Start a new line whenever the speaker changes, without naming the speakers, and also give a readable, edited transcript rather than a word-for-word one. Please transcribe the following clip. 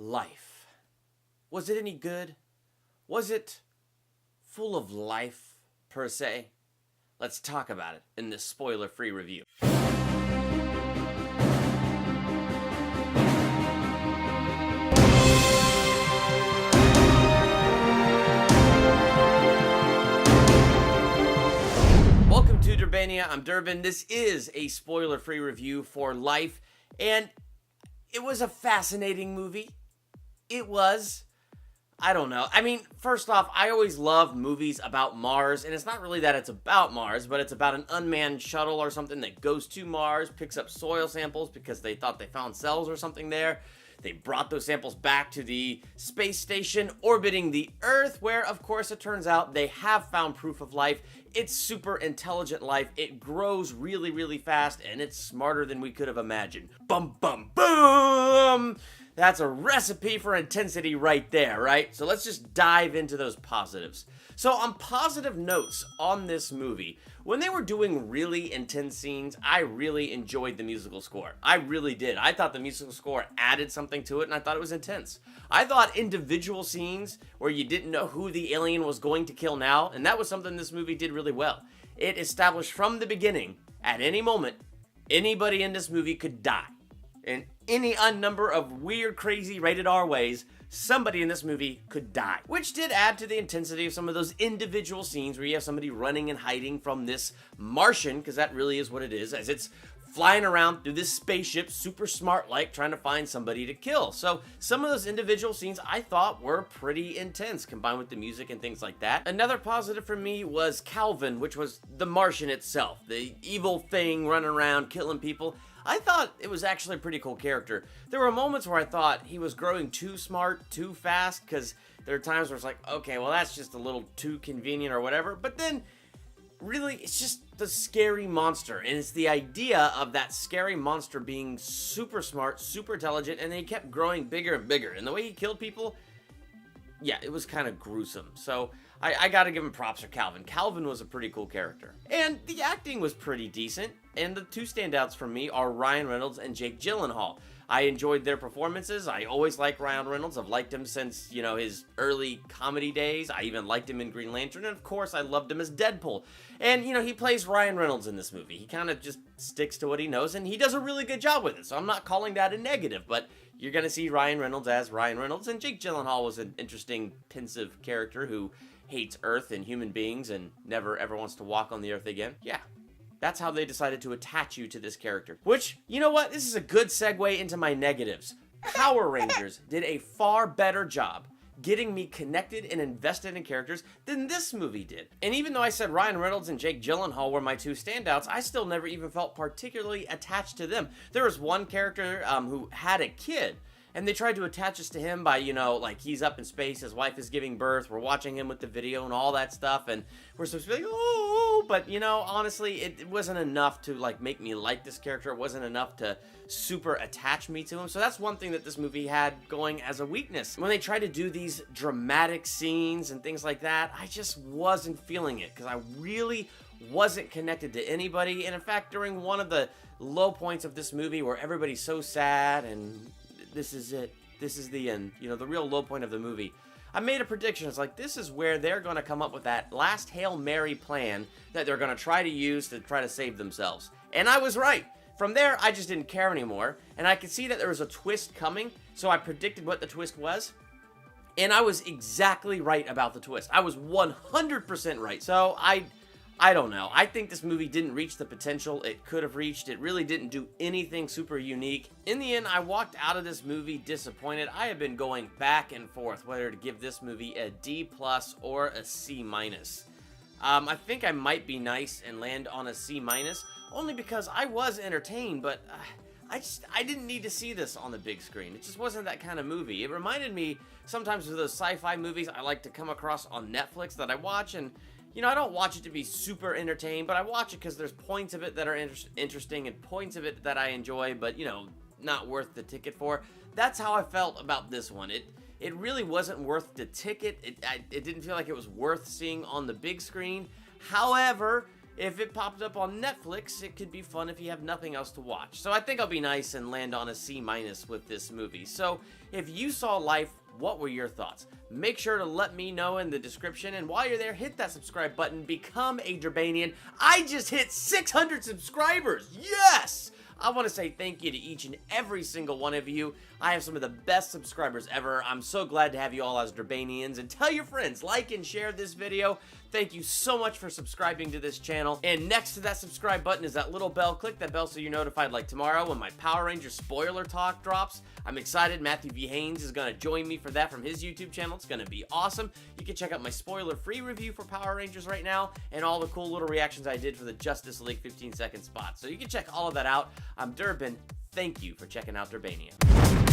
Life. Was it any good? Was it full of life, per se? Let's talk about it in this spoiler-free review. Welcome to Durbania. I'm Durbin. This is a spoiler-free review for Life, and it was a fascinating movie. It was. I don't know. I mean, first off, I always love movies about Mars, and it's not really that it's about Mars, but it's about an unmanned shuttle or something that goes to Mars, picks up soil samples because they thought they found cells or something there. They brought those samples back to the space station orbiting the Earth, where, of course, it turns out they have found proof of life. It's super intelligent life. It grows really, really fast, and it's smarter than we could have imagined. Bum, bum, boom! That's a recipe for intensity right there, right? So let's just dive into those positives. So on positive notes on this movie, when they were doing really intense scenes, I really enjoyed the musical score. I really did. I thought the musical score added something to it, and I thought it was intense. I thought individual scenes where you didn't know who the alien was going to kill now, and that was something this movie did really well. It established from the beginning, at any moment, anybody in this movie could die. In any number of weird, crazy, rated R ways, somebody in this movie could die. Which did add to the intensity of some of those individual scenes where you have somebody running and hiding from this Martian, because that really is what it is, as it's flying around through this spaceship, super smart-like, trying to find somebody to kill. So some of those individual scenes I thought were pretty intense, combined with the music and things like that. Another positive for me was Calvin, which was the Martian itself, the evil thing running around killing people. I thought it was actually a pretty cool character. There were moments where I thought he was growing too smart, too fast, because there are times where it's like, okay, well, that's just a little too convenient or whatever. But then, really, it's just the scary monster. And it's the idea of that scary monster being super smart, super intelligent, and then he kept growing bigger and bigger. And the way he killed people, yeah, it was kind of gruesome. So I gotta give him props for Calvin. Calvin was a pretty cool character. And the acting was pretty decent. And the two standouts for me are Ryan Reynolds and Jake Gyllenhaal. I enjoyed their performances. I always like Ryan Reynolds. I've liked him since, his early comedy days. I even liked him in Green Lantern. And of course, I loved him as Deadpool. And, he plays Ryan Reynolds in this movie. He kind of just sticks to what he knows, and he does a really good job with it. So I'm not calling that a negative, but you're going to see Ryan Reynolds as Ryan Reynolds. And Jake Gyllenhaal was an interesting, pensive character who hates Earth and human beings and never ever wants to walk on the Earth again. Yeah. That's how they decided to attach you to this character. Which, you know what? This is a good segue into my negatives. Power Rangers did a far better job getting me connected and invested in characters than this movie did. And even though I said Ryan Reynolds and Jake Gyllenhaal were my two standouts, I still never even felt particularly attached to them. There was one character who had a kid, and they tried to attach us to him by, like he's up in space, his wife is giving birth, we're watching him with the video and all that stuff, and we're supposed to be like, oh, but, honestly, it wasn't enough to, make me like this character. It wasn't enough to super attach me to him. So that's one thing that this movie had going as a weakness. When they try to do these dramatic scenes and things like that, I just wasn't feeling it, because I really wasn't connected to anybody. And in fact, during one of the low points of this movie where everybody's so sad and this is it, this is the end, the real low point of the movie, I made a prediction. It's like, this is where they're going to come up with that last Hail Mary plan that they're going to try to use to try to save themselves. And I was right. From there, I just didn't care anymore, and I could see that there was a twist coming, so I predicted what the twist was, and I was exactly right about the twist. I was 100% right. So I don't know. I think this movie didn't reach the potential it could have reached. It really didn't do anything super unique. In the end, I walked out of this movie disappointed. I have been going back and forth whether to give this movie a D+ or a C-. I think I might be nice and land on a C-, only because I was entertained, but I didn't need to see this on the big screen. It just wasn't that kind of movie. It reminded me sometimes of those sci-fi movies I like to come across on Netflix that I watch, and I don't watch it to be super entertained, but I watch it because there's points of it that are interesting and points of it that I enjoy, but, not worth the ticket for. That's how I felt about this one. It really wasn't worth the ticket. It didn't feel like it was worth seeing on the big screen. However, if it popped up on Netflix, it could be fun if you have nothing else to watch. So I think I'll be nice and land on a C- with this movie. So if you saw Life, what were your thoughts? Make sure to let me know in the description, and while you're there, hit that subscribe button, become a Durbanian. I just hit 600 subscribers! Yes! I want to say thank you to each and every single one of you. I have some of the best subscribers ever. I'm so glad to have you all as Durbanians. And tell your friends, like and share this video. Thank you so much for subscribing to this channel. And next to that subscribe button is that little bell. Click that bell so you're notified like tomorrow when my Power Rangers spoiler talk drops. I'm excited. Matthew V. Haynes is going to join me for that from his YouTube channel. It's going to be awesome. You can check out my spoiler-free review for Power Rangers right now and all the cool little reactions I did for the Justice League 15-second spot. So you can check all of that out. I'm Durbin. Thank you for checking out Durbania.